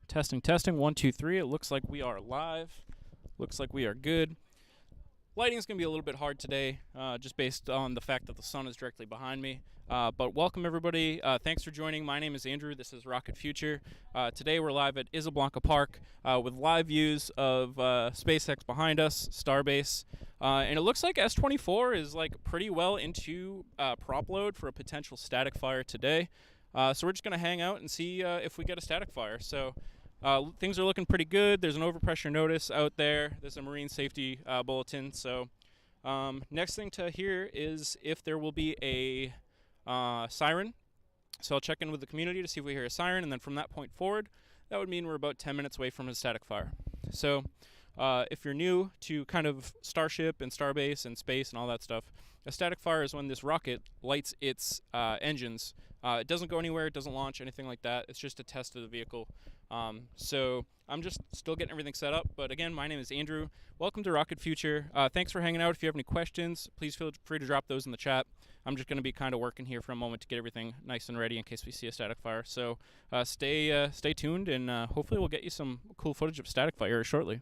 Testing, testing. 1, 2, 3. It looks like we are live. Looks like we are good. Lighting is going to be a little bit hard today, just based on the fact that the sun is directly behind me. But welcome, everybody. Thanks for joining. My name is Andrew. This is Rocket Future. Today we're live at Isla Park with live views of SpaceX behind us, Starbase. And it looks like S24 is like pretty well into prop load for a potential static fire today. So we're just going to hang out and see if we get a static fire. So things are looking pretty good. There's an overpressure notice out there. There's a marine safety bulletin. So next thing to hear is if there will be a siren. So I'll check in with the community to see if we hear a siren, and then from that point forward, that would mean we're about 10 minutes away from a static fire. So if you're new to kind of Starship and Starbase and space and all that stuff, a static fire is when this rocket lights its engines. It doesn't go anywhere, it doesn't launch, anything like that. It's just a test of the vehicle. So I'm just still getting everything set up. But again, my name is Andrew. Welcome to Rocket Future. Thanks for hanging out. If you have any questions, please feel free to drop those in the chat. I'm just going to be kind of working here for a moment to get everything nice and ready in case we see a static fire. So stay tuned, and hopefully we'll get you some cool footage of static fire shortly.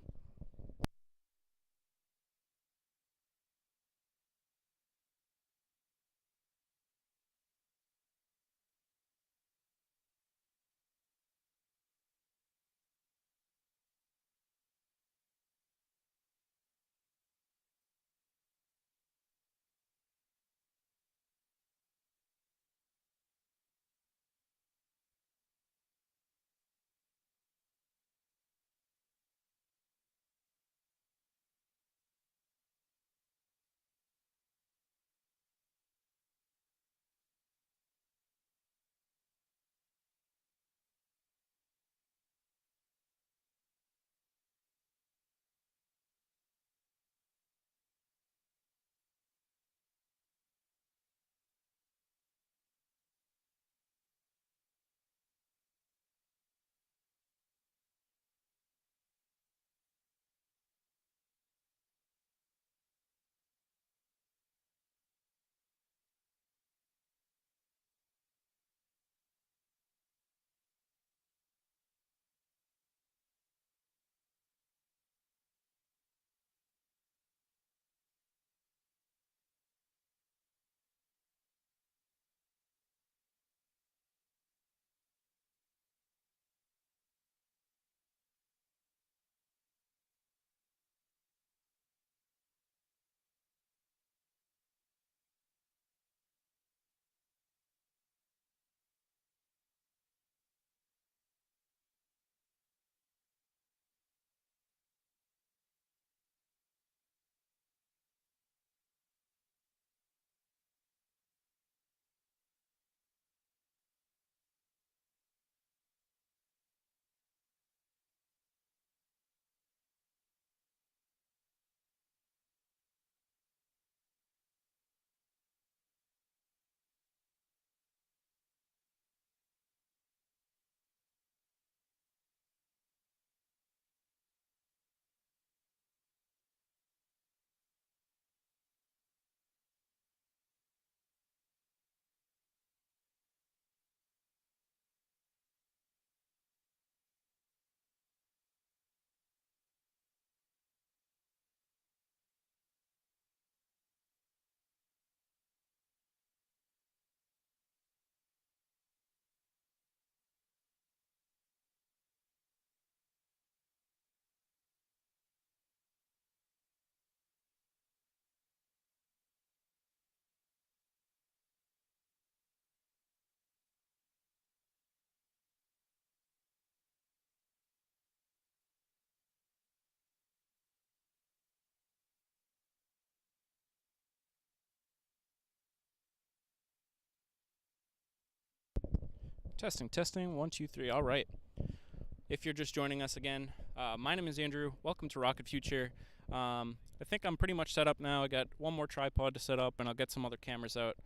Testing, testing. 1, 2, 3. All right. If you're just joining us again, my name is Andrew. Welcome to Rocket Future. I think I'm pretty much set up now. I got one more tripod to set up, and I'll get some other cameras out.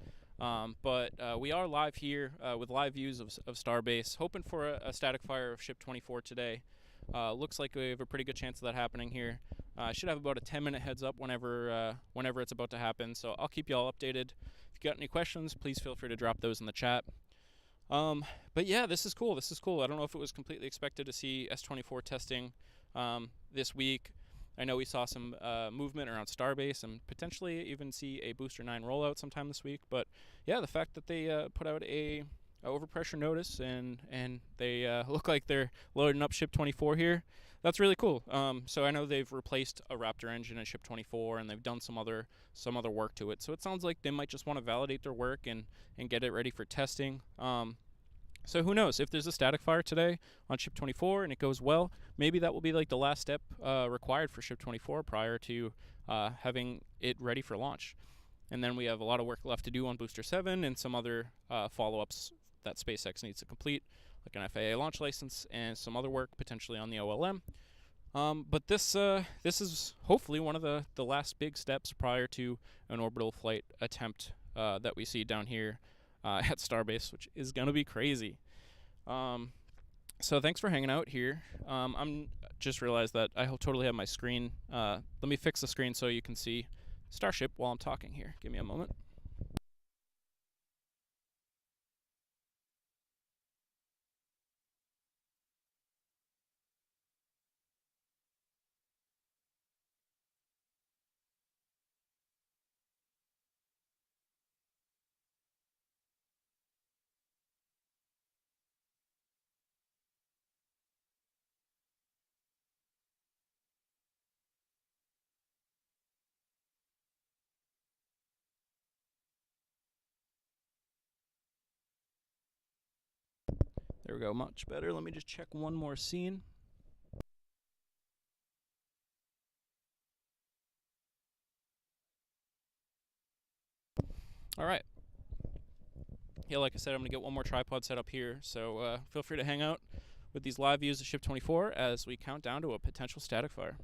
But we are live here with live views of Starbase, hoping for a static fire of Ship 24 today. Looks like we have a pretty good chance of that happening here. I should have about a 10-minute heads up whenever it's about to happen. So I'll keep you all updated. If you got any questions, please feel free to drop those in the chat. But yeah, this is cool. This is cool. I don't know if it was completely expected to see S24 testing this week. I know we saw some movement around Starbase and potentially even see a Booster 9 rollout sometime this week. But yeah, the fact that they put out a overpressure notice and they look like they're loading up Ship 24 here, that's really cool. So I know they've replaced a Raptor engine in Ship 24 and they've done some other work to it. So it sounds like they might just want to validate their work and get it ready for testing. So who knows? If there's a static fire today on Ship 24 and it goes well, maybe that will be like the last step required for Ship 24 prior to having it ready for launch. And then we have a lot of work left to do on Booster 7 and some other follow-ups that SpaceX needs to complete, like an FAA launch license and some other work potentially on the OLM. But this is hopefully one of the last big steps prior to an orbital flight attempt that we see down here at Starbase, which is gonna be crazy. So thanks for hanging out here. I'm just realized that I totally have my screen. Let me fix the screen so you can see Starship while I'm talking here. Give me a moment. There we go, much better. Let me just check one more scene. All right. Yeah, like I said, I'm gonna get one more tripod set up here, so feel free to hang out with these live views of Ship 24 as we count down to a potential static fire.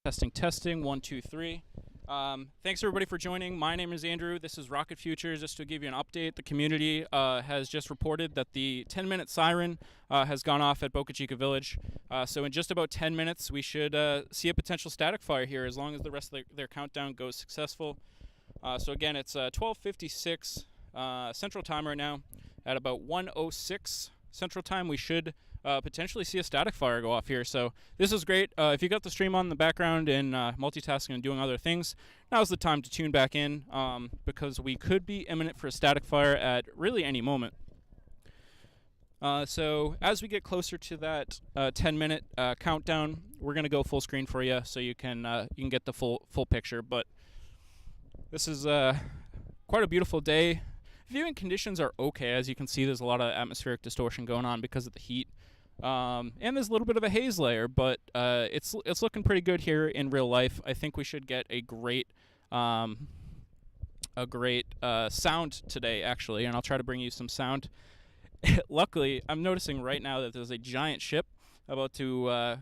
Testing, 1, 2, 3. Thanks everybody for joining. My name is Andrew. This is Rocket Futures. Just to give you an update, the community has just reported that the 10-minute siren has gone off at Boca Chica Village. So in just about 10 minutes, we should see a potential static fire here as long as the rest of their countdown goes successful. So again, it's 12:56 Central Time right now. At about 1:06 Central Time, we should potentially see a static fire go off here. So this is great. If you got the stream on in the background and multitasking and doing other things, now's the time to tune back in because we could be imminent for a static fire at really any moment. So as we get closer to that 10-minute countdown, we're going to go full screen for you so you can get the full picture. But this is quite a beautiful day. Viewing conditions are okay. As you can see, there's a lot of atmospheric distortion going on because of the heat. And there's a little bit of a haze layer, but it's looking pretty good here in real life. I think we should get a great sound today, actually, and I'll try to bring you some sound. Luckily, I'm noticing right now that there's a giant ship about to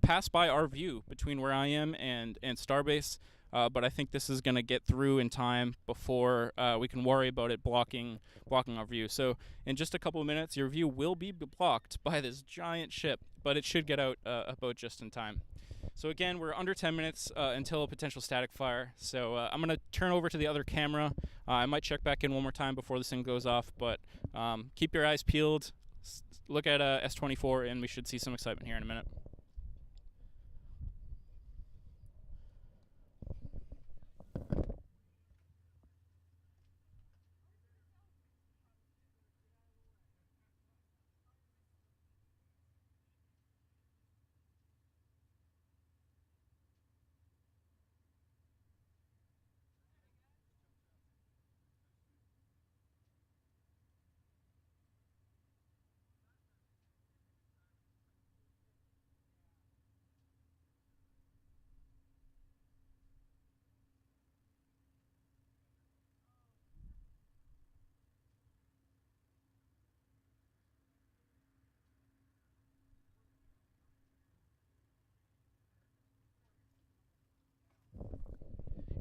pass by our view between where I am and Starbase. But I think this is going to get through in time before we can worry about it blocking our view. So in just a couple of minutes, your view will be blocked by this giant ship, but it should get out about just in time. So again, we're under 10 minutes until a potential static fire. So I'm going to turn over to the other camera. I might check back in one more time before this thing goes off, but keep your eyes peeled. Look at S24, and we should see some excitement here in a minute.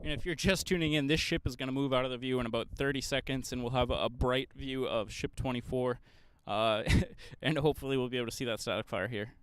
And if you're just tuning in, this ship is going to move out of the view in about 30 seconds, and we'll have a bright view of Ship 24, and hopefully we'll be able to see that static fire here.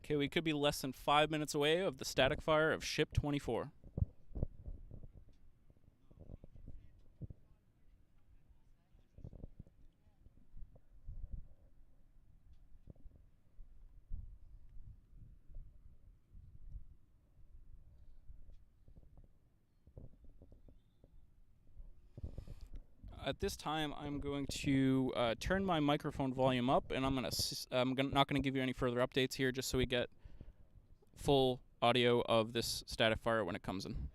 Okay, we could be less than 5 minutes away of the static fire of Ship 24. At this time, I'm going to turn my microphone volume up, and I'm not going to give you any further updates here, just so we get full audio of this static fire when it comes in.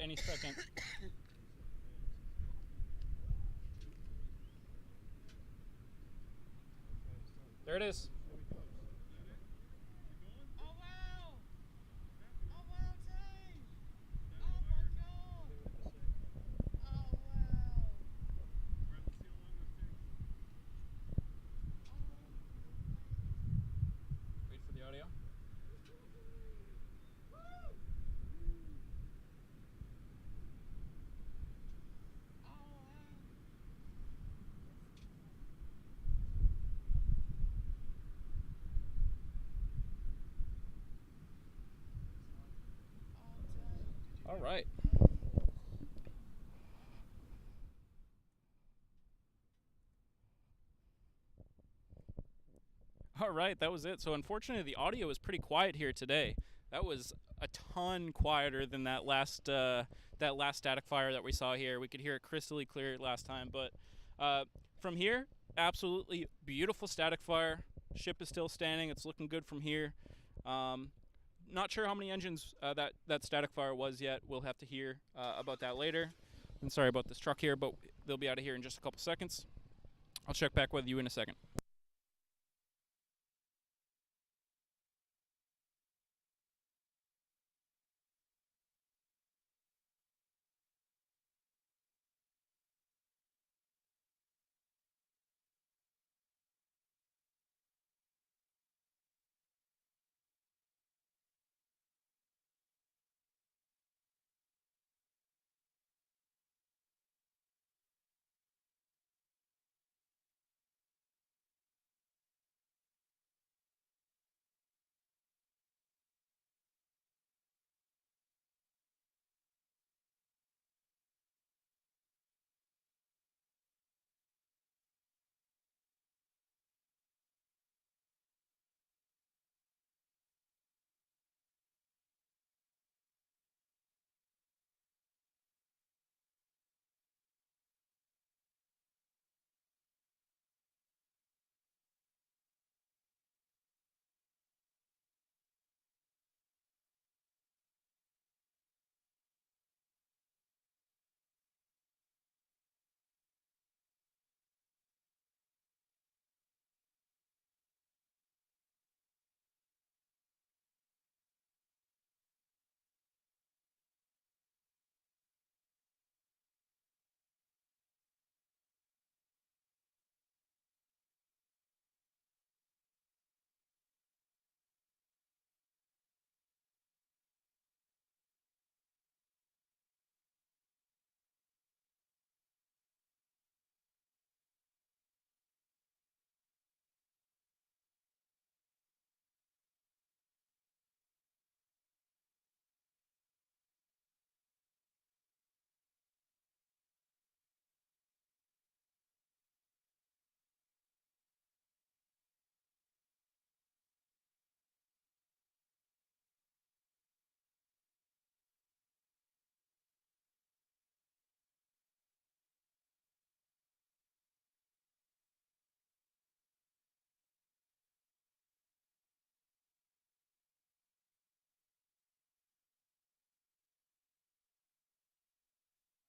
any second. There it is. Oh wow! Oh wow, Dave! Oh my god! Oh wow! Wait for the audio. All right. All right, that was it. So unfortunately, the audio was pretty quiet here today. That was a ton quieter than that last static fire that we saw here. We could hear it crystally clear last time, but from here, absolutely beautiful static fire. Ship is still standing. It's looking good from here. Not sure how many engines that static fire was yet. We'll have to hear about that later. And sorry about this truck here, but they'll be out of here in just a couple seconds. I'll check back with you in a second.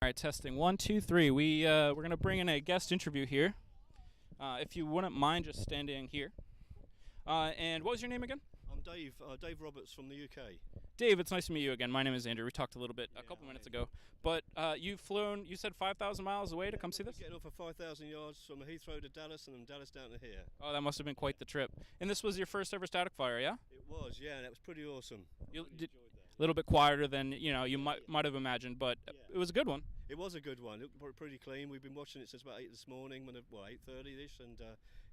All right, testing 1, 2, 3. We're gonna bring in a guest interview here. If you wouldn't mind just standing here. And what was your name again? I'm Dave. Dave Roberts from the UK. Dave, it's nice to meet you again. My name is Andrew. We talked a little bit a couple minutes ago. But you've flown, you said 5,000 miles away to come see this? Getting off for 5,000 yards from Heathrow to Dallas and from Dallas down to here. Oh, that must have been quite the trip. And this was your first ever static fire, yeah? It was, yeah, and that was pretty awesome. You really did, enjoyed that. a little bit quieter than you might have imagined, but it was a good one. It was a good one. It looked pretty clean. We've been watching it since about 8 this morning, 8:30ish, and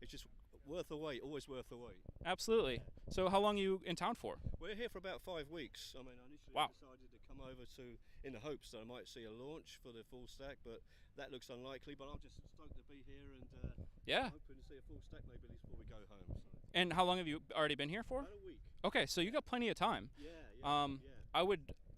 it's just worth the wait. Always worth the wait. Absolutely. So, how long are you in town for? We're here for about 5 weeks. I mean, I initially decided to come over in the hopes that I might see a launch for the full stack, but that looks unlikely. But I'm just stoked to be here and hoping to see a full stack maybe at least before we go home. So. And how long have you already been here for? About a week. Okay, so you got plenty of time. Yeah.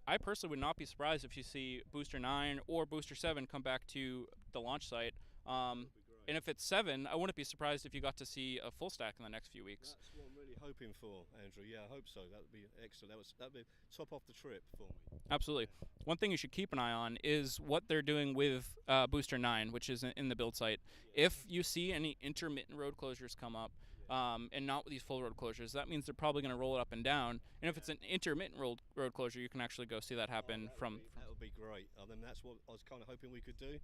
I personally would not be surprised if you see Booster 9 or Booster 7 come back to the launch site. And if it's 7, I wouldn't be surprised if you got to see a full stack in the next few weeks. That's what I'm really hoping for, Andrew. Yeah, I hope so. That would be excellent. That'd be top off the trip for me. Absolutely. One thing you should keep an eye on is what they're doing with Booster 9, which is in the build site. If you see any intermittent road closures come up, and not with these full road closures, that means they're probably going to roll it up and down. And if it's an intermittent road closure, you can actually go see that happen That would be great. I mean, that's what I was kind of hoping we could do.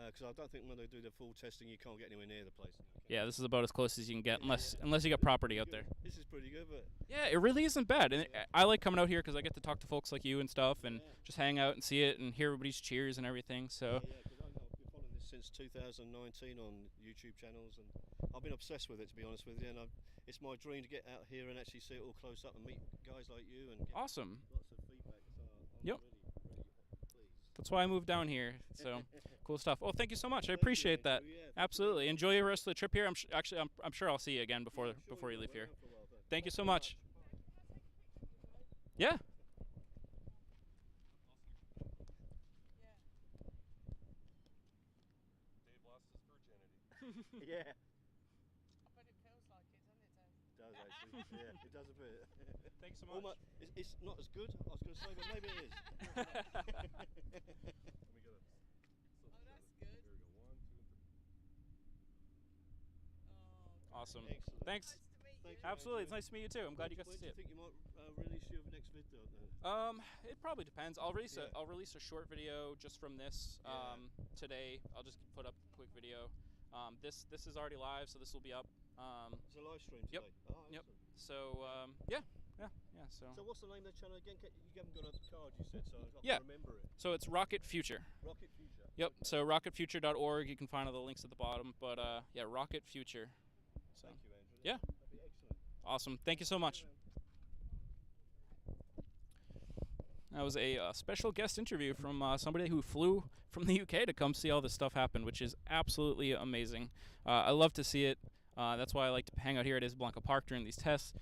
Because I don't think when they do the full testing, you can't get anywhere near the place. Yeah, this is about as close as you can get, unless you got property out there. This is pretty good, but yeah, it really isn't bad. And I like coming out here because I get to talk to folks like you and stuff, and just hang out and see it and hear everybody's cheers and everything. So. Yeah, because I've been following this since 2019 on YouTube channels, and I've been obsessed with it, to be honest with you. And it's my dream to get out here and actually see it all close up and meet guys like you and get awesome. Lots of feedback. So I'm Yep. really pleased. That's why I moved down here. So cool stuff. Oh, thank you so much. I appreciate that. Yeah, Absolutely. Enjoy the rest of the trip here. I'm sure I'll see you again before you leave here. Thank you so much. Yeah. Dave lost his virginity. Yeah. I bet it feels like it, doesn't it, Dave? It does actually. Yeah, it does a bit. Thanks so much. It's not as good, I was going to say, but maybe it is. Let me get it. Oh, that's good. Here we go. 1, 2, 3. Oh, Awesome. Excellent. Thanks. nice to meet Thank you. you. Absolutely. It's nice to meet you too. I'm glad you got to When see do it. you think you might release your next video then? It probably depends. I'll release Yeah. I'll release a short video just from this Yeah. today. I'll just put up a quick video. This is already live, so this will be up. It's a live stream today. Yep. Oh, Yep. excellent. So yeah. So what's the name of the channel again? You haven't got a card, you said, so I Yeah. can remember it. So it's Rocket Future. Rocket Future. Yep. So rocketfuture.org. You can find all the links at the bottom. But yeah, Rocket Future. So Thank you, Andrew. Yeah. That'd be excellent. awesome. Thank you so much. That was a special guest interview from somebody who flew from the UK to come see all this stuff happen, which is absolutely amazing. I love to see it. That's why I like to hang out here at Isablanca Park during these tests,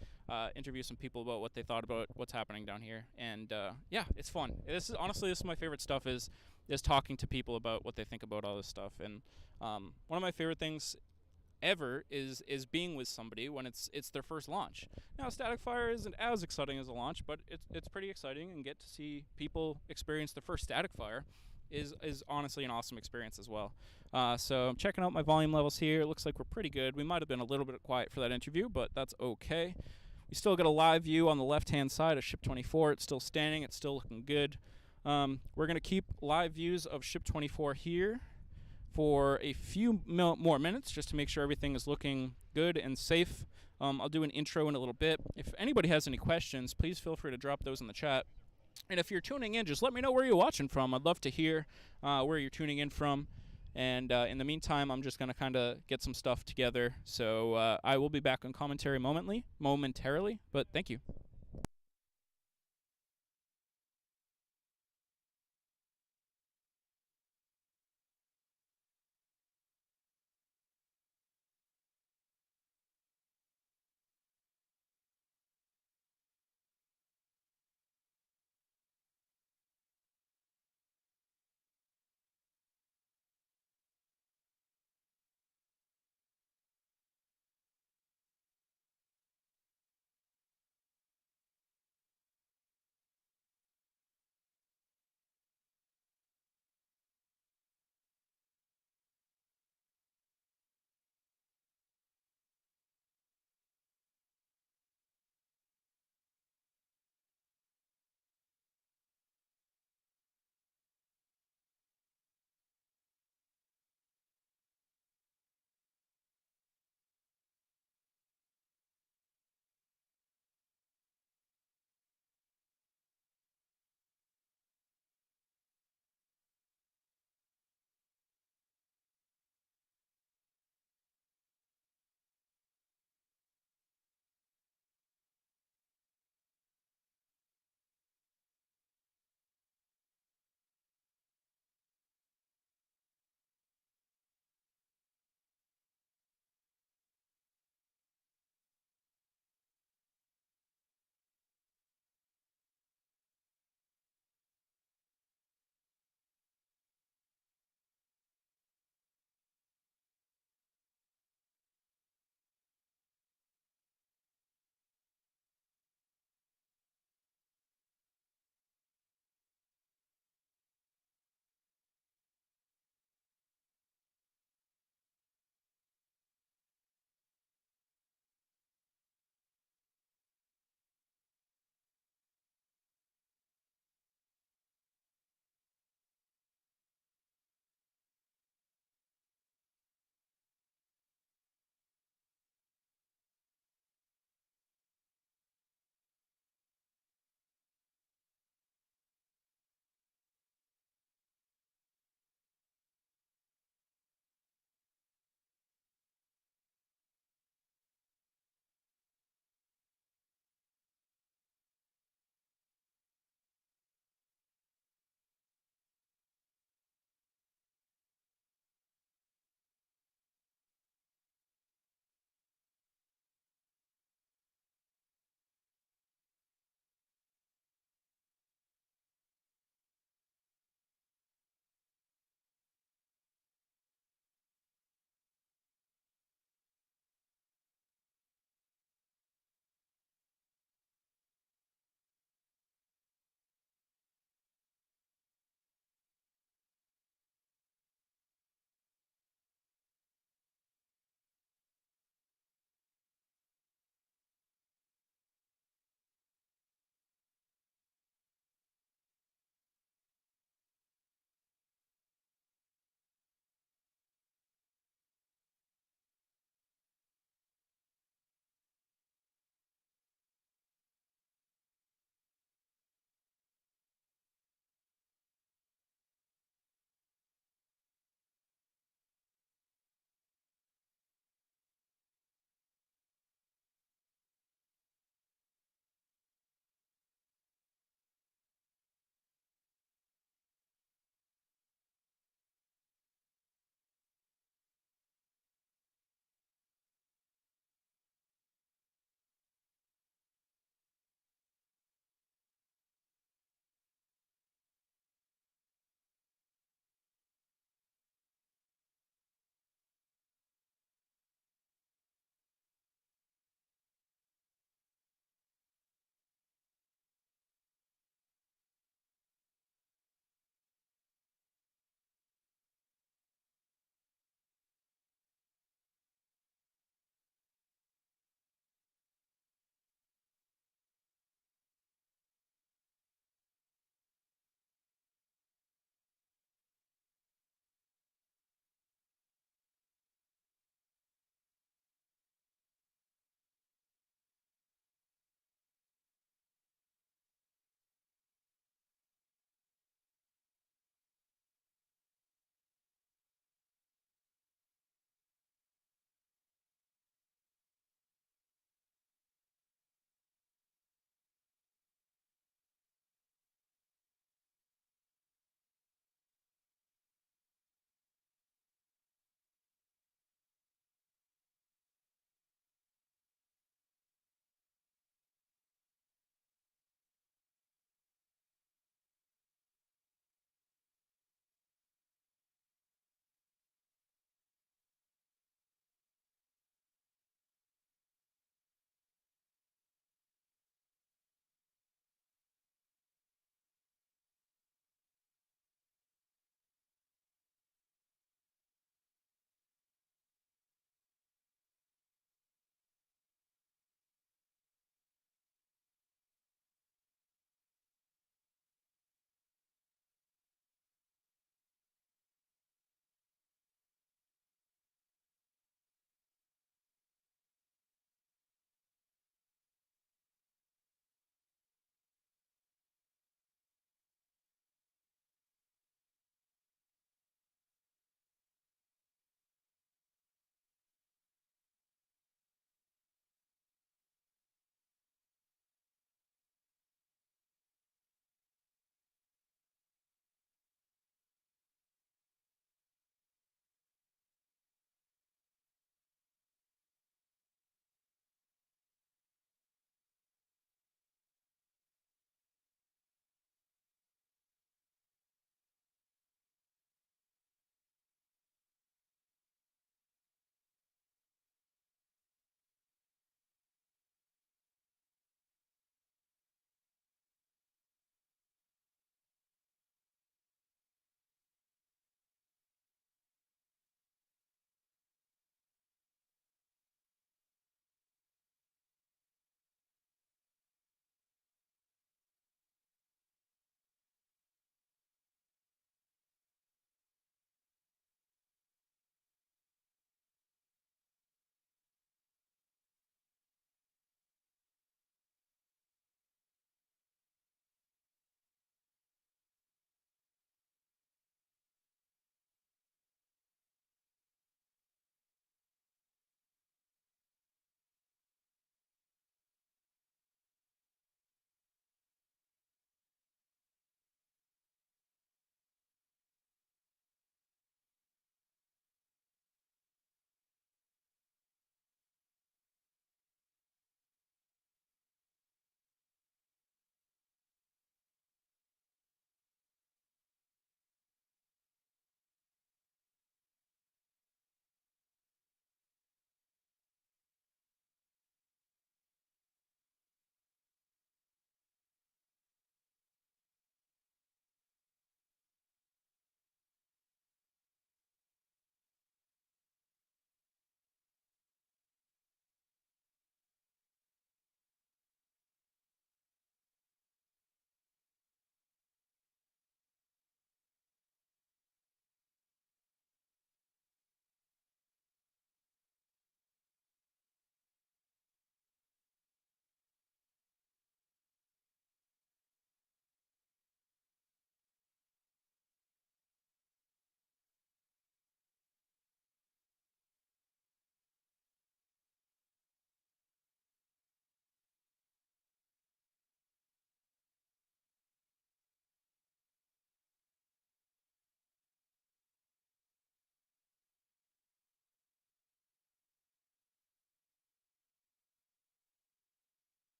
interview some people about what they thought about what's happening down here, and yeah, it's fun. This is my favorite stuff is talking to people about what they think about all this stuff, and one of my favorite things ever is being with somebody when it's their first launch. Now, static fire isn't as exciting as a launch, but it's pretty exciting, and get to see people experience their first static fire is honestly an awesome experience as well. So I'm checking out my volume levels here. It looks like we're pretty good. We might have been a little bit quiet for that interview, but that's okay. We still got a live view on the left-hand side of Ship 24. It's still standing. It's still looking good. We're going to keep live views of Ship 24 here for a few more minutes just to make sure everything is looking good and safe. I'll do an intro in a little bit. If anybody has any questions, please feel free to drop those in the chat. And if you're tuning in, just let me know where you're watching from. I'd love to hear where you're tuning in from. And in the meantime, I'm just going to kind of get some stuff together. So I will be back on commentary momentarily. But thank you.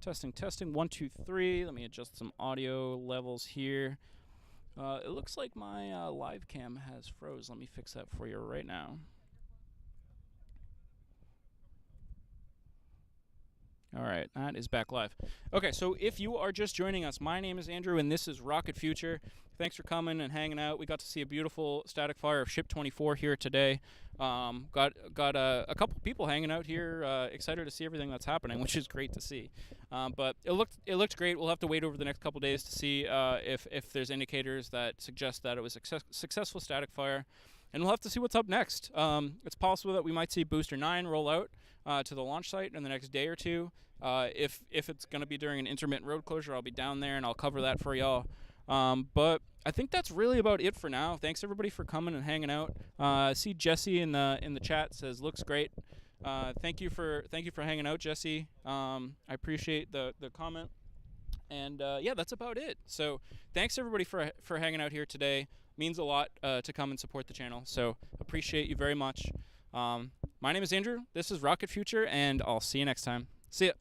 Testing. 1, 2, 3. Let me adjust some audio levels here. It looks like my live cam has froze. Let me fix that for you right now. All right, that is back live. Okay, so if you are just joining us, my name is Andrew, and this is Rocket Future. Thanks for coming and hanging out. We got to see a beautiful static fire of Ship 24 here today. Got a couple people hanging out here, excited to see everything that's happening, which is great to see. But it looked great. We'll have to wait over the next couple days to see if there's indicators that suggest that it was a successful static fire, and we'll have to see what's up next. It's possible that we might see Booster 9 roll out to the launch site in the next day or two. If it's going to be during an intermittent road closure, I'll be down there and I'll cover that for y'all. But I think that's really about it for now. Thanks everybody for coming and hanging out. I see Jesse in the chat says looks great. Thank you for hanging out, Jesse. I appreciate the comment. And yeah, that's about it. So thanks everybody for hanging out here today. Means a lot to come and support the channel. So appreciate you very much. My name is Andrew. This is Rocket Future, and I'll see you next time. See ya.